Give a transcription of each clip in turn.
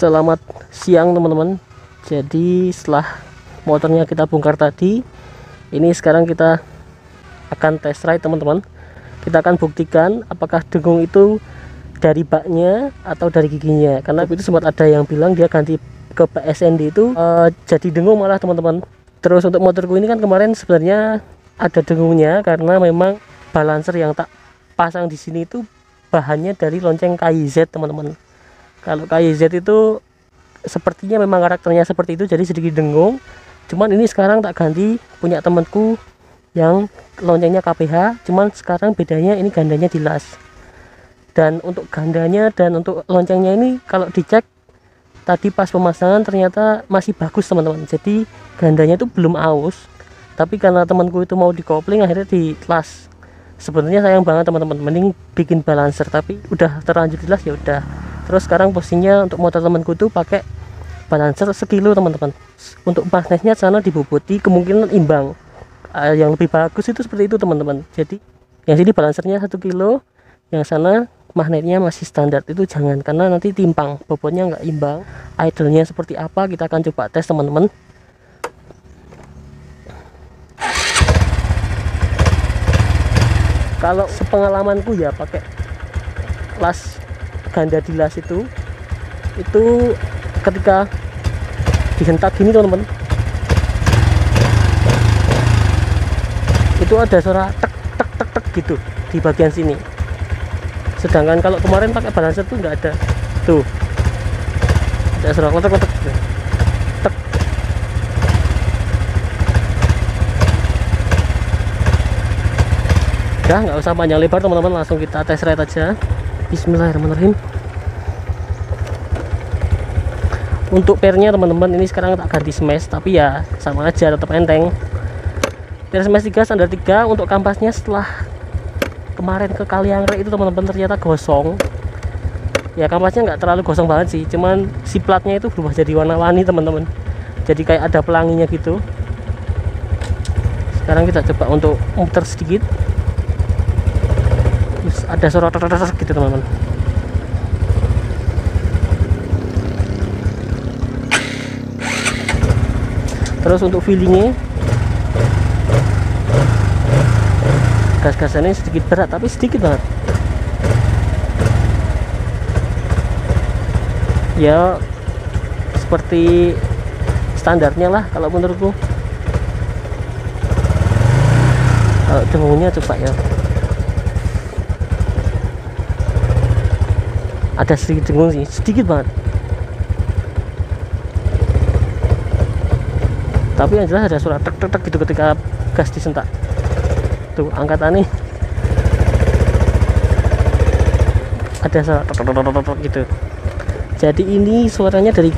Selamat siang teman-teman. Jadi setelah motornya kita bongkar tadi, ini sekarang kita akan test ride teman-teman. Kita akan buktikan apakah dengung itu dari baknya atau dari giginya. Karena itu sempat ada yang bilang dia ganti ke PSND itu jadi dengung malah teman-teman. Terus untuk motorku ini kan kemarin sebenarnya ada dengungnya karena memang balancer yang tak pasang di sini itu bahannya dari lonceng KYZ teman-teman. Kalau KYZ itu sepertinya memang karakternya seperti itu, jadi sedikit dengung. Cuman ini sekarang tak ganti punya temanku yang loncengnya KPH, cuman sekarang bedanya ini gandanya dilas. Dan untuk gandanya dan untuk loncengnya ini kalau dicek tadi pas pemasangan ternyata masih bagus teman-teman. Jadi gandanya itu belum aus, tapi karena temanku itu mau dikopling akhirnya dilas. Sebenarnya sayang banget teman-teman, mending bikin balancer, tapi udah terlanjur dilas ya udah. Terus sekarang posisinya untuk motor temanku tuh pakai balancer sekilo teman-teman. Untuk magnetnya sana diboboti, kemungkinan imbang. Yang lebih bagus itu seperti itu teman-teman. Jadi yang sini balancernya 1 kilo, yang sana magnetnya masih standar. Itu jangan, karena nanti timpang, bobotnya nggak imbang. Idle-nya seperti apa kita akan coba tes teman-teman. Kalau sepengalamanku ya pakai las ganda dilas itu ketika dihentak gini teman-teman, itu ada suara tek tek tek tek gitu di bagian sini. Sedangkan kalau kemarin pakai balancer tuh nggak ada, tuh ada suara kotak kotak tek. Udah, nggak usah panjang lebar teman-teman, langsung kita tes ride aja. Bismillahirrahmanirrahim. Untuk pernya teman-teman ini sekarang tak ganti smash, tapi ya sama aja tetap enteng. Per smash 3 standar 3. Untuk kampasnya setelah kemarin ke Kaliangre itu teman-teman ternyata gosong. Ya kampasnya nggak terlalu gosong banget sih, cuman si platnya itu berubah jadi warna-warni teman-teman. Jadi kayak ada pelanginya gitu. Sekarang kita coba untuk muter sedikit. Ada suara gitu teman-teman. Terus untuk feelingnya, gas-gasannya sedikit berat, tapi sedikit banget. Ya seperti standarnya lah kalau menurutku. Kalau dengungnya coba ya, ada sedikit dengung sih, sedikit banget. Tapi yang jelas ada suara tek tek tek gitu ketika gas disentak. Tuh angkatannya ada suara tek tek tek tek gitu. Jadi ini suaranya dari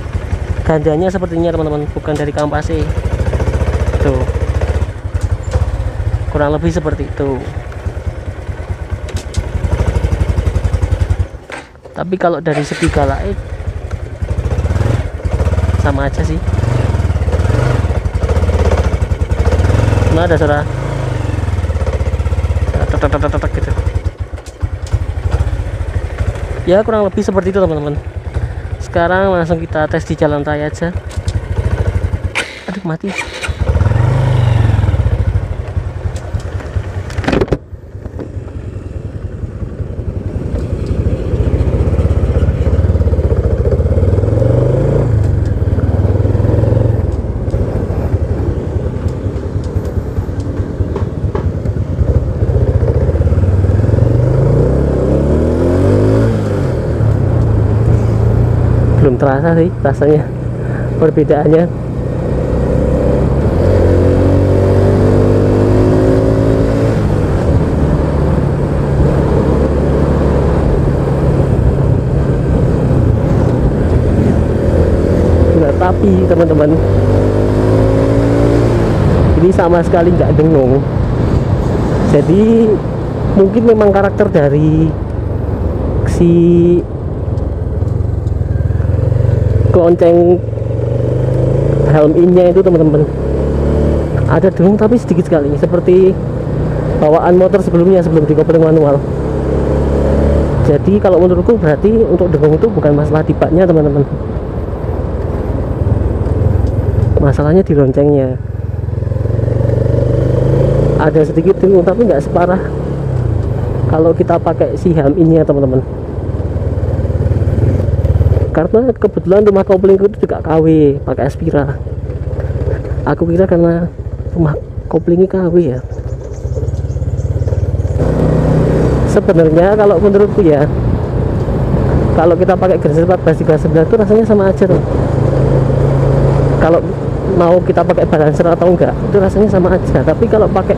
gandanya sepertinya teman-teman, bukan dari kampasnya. Tuh kurang lebih seperti itu. Tapi kalau dari segi galak sama aja sih. Nah ada suara tek gitu. Ya kurang lebih seperti itu teman-teman. Sekarang langsung kita tes di jalan raya aja. Aduh mati. Belum terasa sih rasanya perbedaannya. Nah, tapi teman-teman ini sama sekali nggak dengung. Jadi mungkin memang karakter dari si lonceng helm innya itu teman-teman, ada dengung tapi sedikit sekali, seperti bawaan motor sebelumnya sebelum dikopling manual. Jadi kalau menurutku berarti untuk dengung itu bukan masalah di baknya teman-teman, Masalahnya di loncengnya ada sedikit dengung, tapi nggak separah kalau kita pakai si ham ini ya teman-teman. Karena kebetulan rumah koplingku itu juga KW pakai Aspira. Aku kira karena rumah koplingnya KW ya. Sebenarnya kalau menurutku ya, kalau kita pakai Genser 1439 itu rasanya sama aja tuh. Kalau mau kita pakai balancer atau enggak itu rasanya sama aja. Tapi kalau pakai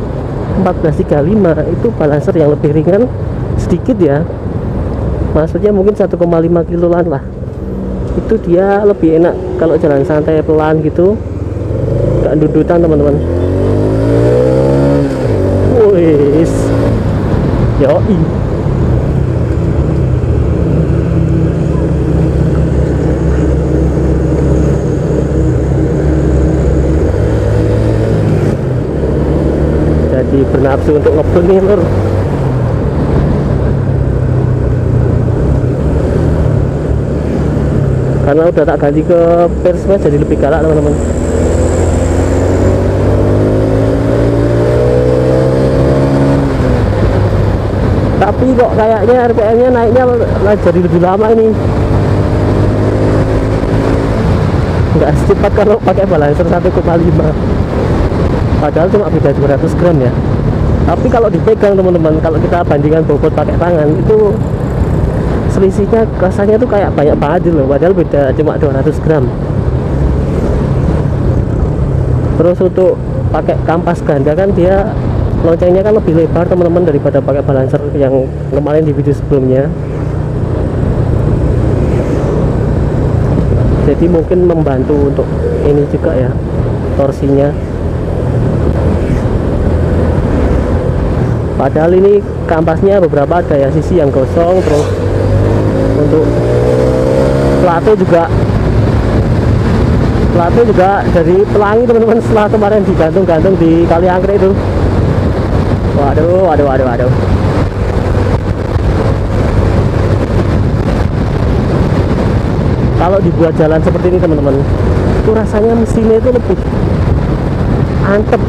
1435 itu balancer yang lebih ringan sedikit ya, maksudnya mungkin 1,5 kiloan lah. Itu dia lebih enak kalau jalan santai pelan gitu, gak dudutan teman-teman. Wis yoi. Jadi bernafsu untuk ngebut nih lur. Karena udah tak ganti ke persma jadi lebih galak teman-teman. Tapi kok kayaknya RPM-nya naiknya jadi lebih lama ini. Nggak secepat kalau pakai balancer 1,5. Padahal cuma beda 200 gram ya. Tapi kalau dipegang teman-teman, kalau kita bandingkan bobot pakai tangan itu selisihnya rasanya tuh kayak banyak banget loh, padahal beda cuma 200 gram. Terus untuk pakai kampas ganda kan dia loncengnya kan lebih lebar teman-teman daripada pakai balancer yang kemarin di video sebelumnya. Jadi mungkin membantu untuk ini juga ya, torsinya. Padahal ini kampasnya beberapa ada ya sisi yang gosong. Terus untuk plato juga dari pelangi teman-teman, setelah kemarin digantung-gantung di kali anggrek itu. Waduh. Kalau dibuat jalan seperti ini teman-teman, itu rasanya mesinnya itu lebih antep,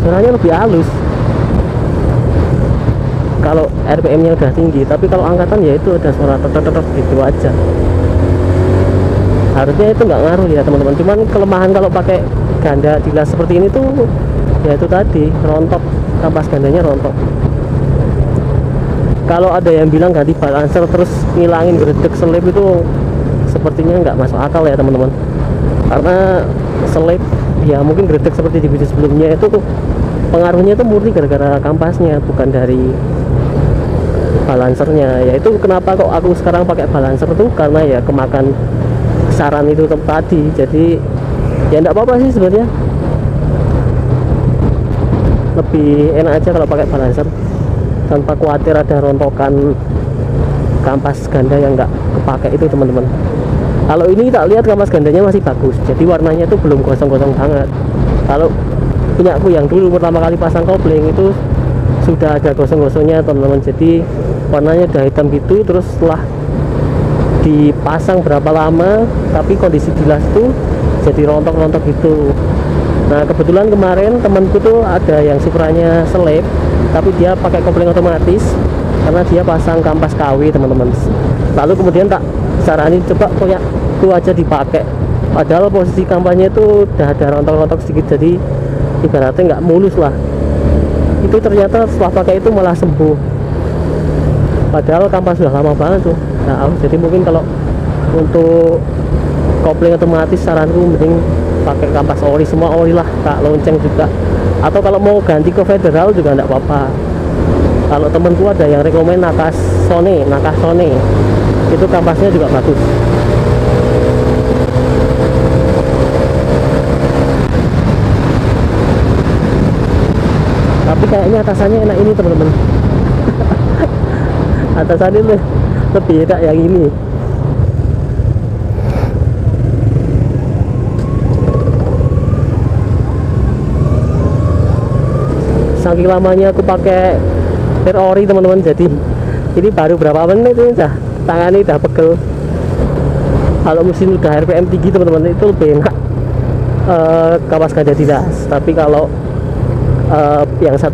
suaranya lebih halus. Kalau RPM-nya udah tinggi, tapi kalau angkatan ya itu ada suara tetep gitu aja. Harusnya itu nggak ngaruh ya teman-teman. Cuman kelemahan kalau pakai ganda dilas seperti ini tuh ya itu tadi, rontok, kampas gandanya rontok. Kalau ada yang bilang ganti balancer terus ngilangin gredek selip itu sepertinya nggak masuk akal ya teman-teman. Karena selip ya mungkin gredek seperti di video sebelumnya itu pengaruhnya itu murni gara-gara kampasnya, bukan dari balancernya. Ya itu kenapa kok aku sekarang pakai balancer tuh, karena ya kemakan saran itu tadi. Jadi ya enggak apa-apa sih sebenarnya, lebih enak aja kalau pakai balancer tanpa khawatir ada rontokan kampas ganda yang enggak kepake itu teman-teman. Kalau ini tak lihat kampas gandanya masih bagus, jadi warnanya tuh belum gosong-gosong banget. Kalau punyaku yang dulu pertama kali pasang kopling itu sudah ada gosong-gosongnya teman-teman, jadi warnanya udah hitam gitu. Terus setelah dipasang berapa lama tapi kondisi dilas tuh jadi rontok-rontok gitu. Nah kebetulan kemarin temanku tuh ada yang Supranya selip, tapi dia pakai kopling otomatis karena dia pasang kampas KW teman-teman. Lalu kemudian tak saranin coba punya itu aja dipakai, padahal posisi kampanye itu udah ada rontok-rontok sedikit, jadi ibaratnya nggak mulus lah. Itu ternyata setelah pakai itu malah sembuh, padahal kampas sudah lama banget tuh. Nah jadi mungkin kalau untuk kopling otomatis saranku mending pakai kampas ori, semua ori lah, kak lonceng juga. Atau kalau mau ganti ke federal juga enggak apa-apa. Kalau temenku ada yang rekomen Nakasone, itu kampasnya juga bagus. Tapi kayaknya atasannya enak ini teman-teman. Atasannya lebih enak yang ini. Saking lamanya aku pakai ori teman-teman, jadi ini baru berapa menit ini tangan ini udah pegel. Kalau mesin udah RPM tinggi teman-teman itu lebih enak kapas ganda dilas. Tapi kalau yang 1,5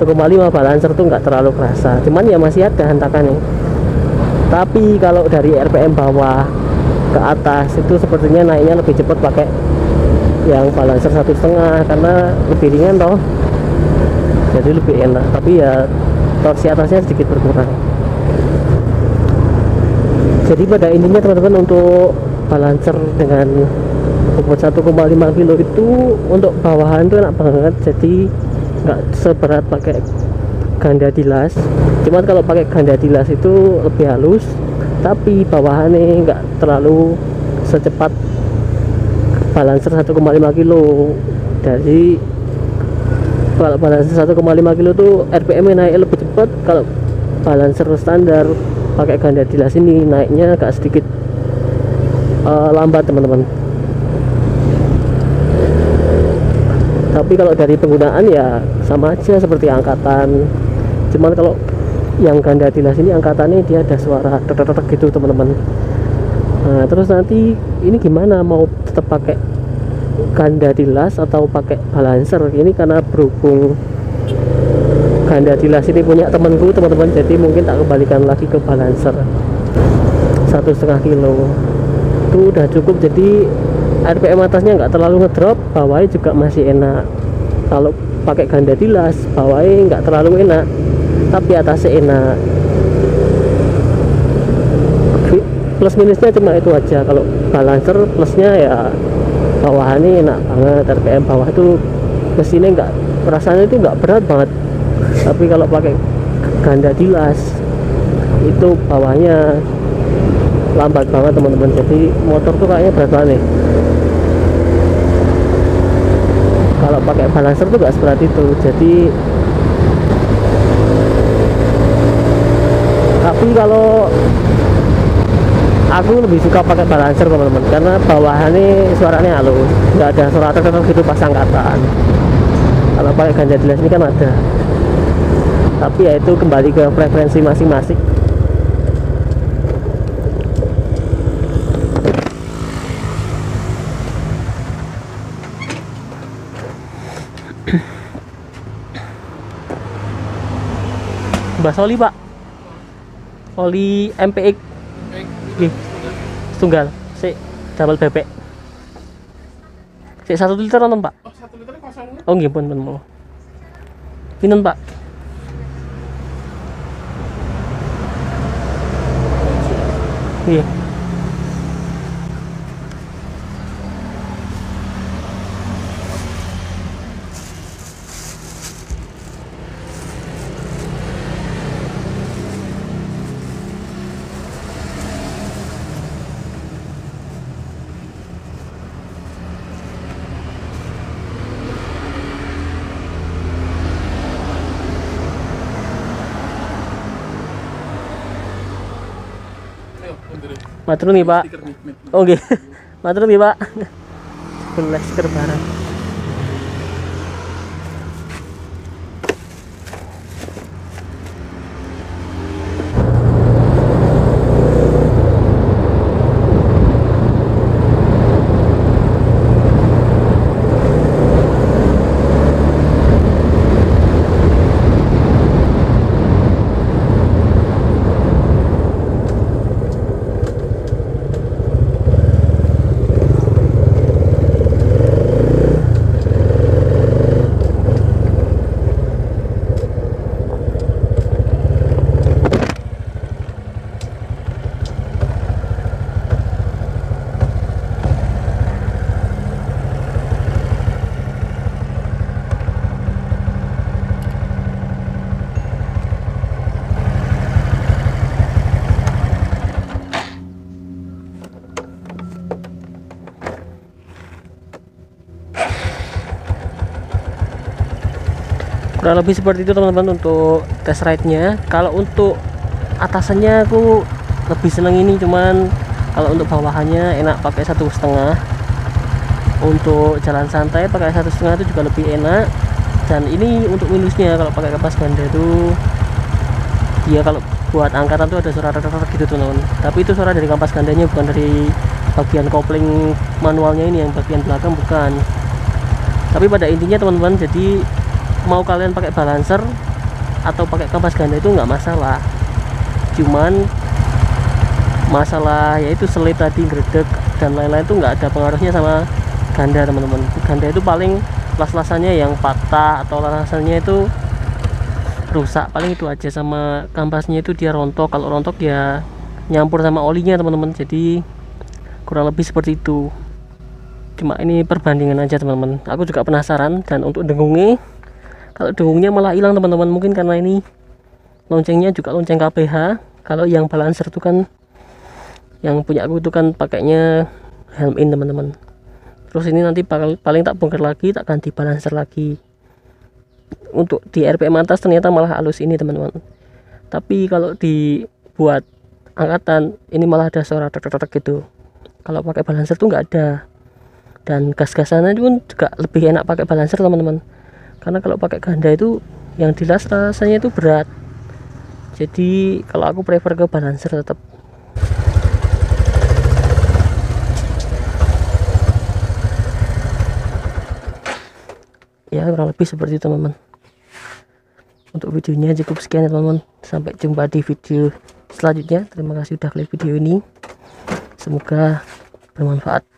balancer tuh nggak terlalu kerasa, cuman ya masih ada hentakannya. Tapi kalau dari RPM bawah ke atas itu sepertinya naiknya lebih cepat pakai yang balancer 1,5 karena lebih ringan toh, jadi lebih enak. Tapi ya torsi atasnya sedikit berkurang. Jadi pada intinya teman-teman, untuk balancer dengan bobot 1,5 kilo itu untuk bawahan itu enak banget, jadi nggak seberat pakai ganda dilas. Cuman kalau pakai ganda dilas itu lebih halus, tapi bawahannya nggak terlalu secepat balancer 1,5 kilo. Jadi kalau balancer 1,5 kilo tuh RPM naik lebih cepat. Kalau balancer standar pakai ganda dilas ini naiknya agak sedikit lambat teman-teman. Tapi kalau dari penggunaan ya sama aja seperti angkatan, cuman kalau yang ganda dilas ini angkatannya dia ada suara tek-tek gitu teman-teman. Nah terus nanti ini gimana, mau tetap pakai ganda dilas atau pakai balancer? Ini karena berhubung ganda dilas ini punya temanku teman-teman, jadi mungkin tak kembalikan lagi ke balancer 1,5 kilo itu udah cukup. Jadi RPM atasnya nggak terlalu ngedrop, bawahnya juga masih enak. Kalau pakai ganda dilas bawahnya nggak terlalu enak, tapi atasnya enak. Plus minusnya cuma itu aja. Kalau balancer plusnya ya bawahannya enak banget, RPM bawah itu mesinnya nggak, rasanya itu nggak berat banget. Tapi kalau pakai ganda dilas itu bawahnya lambat banget teman-teman, jadi motor tuh kayaknya berat banget nih. Kalau pakai balancer tuh gak seberat itu. Jadi tapi kalau aku lebih suka pakai balancer teman-teman, karena bawahannya suaranya halus, nggak ada suara tek-tek gitu pas angkatan. Kalau pakai ganda dilas ini kan ada, tapi ya itu kembali ke preferensi masing-masing. Bahas oli pak, oli MPX gih, tunggal si double bebek si 1 liter nonton pak. Oh, 1 liter kosong. Oh nggih pun mau pinten pak? Iya. Matur nih pak. Oh nggih. Matur nih pak. Boleh stiker barang. Kurang lebih seperti itu teman-teman untuk test ride-nya. Kalau untuk atasannya aku lebih seneng ini, cuman kalau untuk bawahannya enak pakai 1,5. Untuk jalan santai pakai 1,5 itu juga lebih enak. Dan ini untuk minusnya, kalau pakai kapas ganda itu dia kalau buat angkatan tuh ada suara gitu teman-teman, tapi itu suara dari kapas gandanya, bukan dari bagian kopling manualnya ini, yang bagian belakang bukan. Tapi pada intinya teman-teman, jadi mau kalian pakai balancer atau pakai kampas ganda itu nggak masalah, cuman masalah yaitu selit tadi, gredek dan lain-lain itu nggak ada pengaruhnya sama ganda teman-teman. Ganda itu paling las-lasannya yang patah atau las-lasannya itu rusak, paling itu aja. Sama kampasnya itu dia rontok, kalau rontok ya nyampur sama olinya teman-teman, jadi kurang lebih seperti itu. Cuma ini perbandingan aja teman-teman, aku juga penasaran. Dan untuk dengungnya, kalau dengungnya malah hilang teman-teman, mungkin karena ini loncengnya juga lonceng KPH. Kalau yang balancer itu kan, yang punya aku itu kan pakainya helm in teman-teman. Terus ini nanti paling tak bongkar lagi, tak ganti balancer lagi. Untuk di RPM atas ternyata malah halus ini teman-teman, tapi kalau dibuat angkatan ini malah ada suara tek-tek gitu. Kalau pakai balancer tuh nggak ada. Dan gas-gasannya pun juga lebih enak pakai balancer teman-teman, karena kalau pakai ganda itu yang dilas rasanya itu berat. Jadi kalau aku prefer ke balancer tetap. Ya kurang lebih seperti itu teman-teman. Untuk videonya cukup sekian ya teman-teman, sampai jumpa di video selanjutnya. Terima kasih sudah klik video ini, semoga bermanfaat.